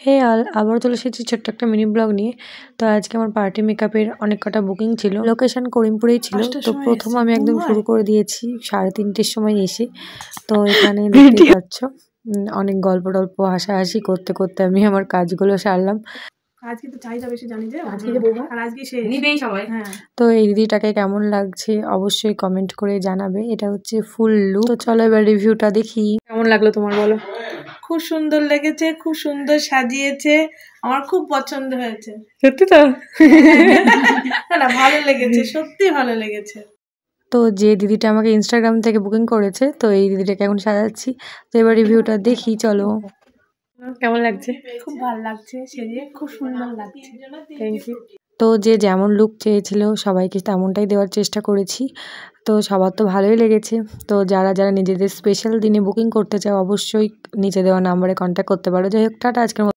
হে all, আবারও চলে এসেছি ছোট্ট একটা মিনি ব্লগ নিয়ে। তো আজকে আমার পার্টি মেকআপের অনেক কটা বুকিং ছিল, লোকেশন করিমপুরেই ছিল। তো প্রথম আমি একদম শুরু করে দিয়েছি 3:30-র সময় এসে। তো এখানে দেখতেই পাচ্ছ অনেক গল্প টল্প হাসাহাসি করতে করতে আমি আমার কাজগুলো সারলাম। আজকে তো চাহিদা বেশি জানি যে আজকে যে বউভাত আর আজকে সে নিবেই সবাই। হ্যাঁ, তো এই দিদিটাকে কেমন লাগছে অবশ্যই কমেন্ট করে জানাবে। এটা হচ্ছে ফুল লুক। তো চলো এবার রিভিউটা দেখি। কেমন লাগলো তোমার বলো? খুব সুন্দর লেগেছে, খুব সুন্দর সাজিয়েছে, আমার খুব পছন্দ হয়েছে। সত্যি তো? না ভালো লেগেছে, সত্যি ভালো লেগেছে। তো যে দিদিটা আমাকে ইনস্টাগ্রাম থেকে বুকিং করেছে, তো এই দিদিটাকে এখন সাজাচ্ছি। তো এবার রিভিউটা দেখি, চলো। কেমন লাগছে? খুব ভালো লাগছে, সেজে খুব সুন্দর লাগছে। Thank you. তো যে যেমন লুক চেয়েছিল সবাইকে তেমনটাই দেওয়ার চেষ্টা করেছি। তো সবার তো ভালোই লেগেছে। তো যারা যারা নিজেদের স্পেশাল দিনে বুকিং করতে চাও অবশ্যই নিচে দেওয়া নাম্বারে কন্ট্যাক্ট করতে পারো। যাই হোক, টাটা আজকের মতো।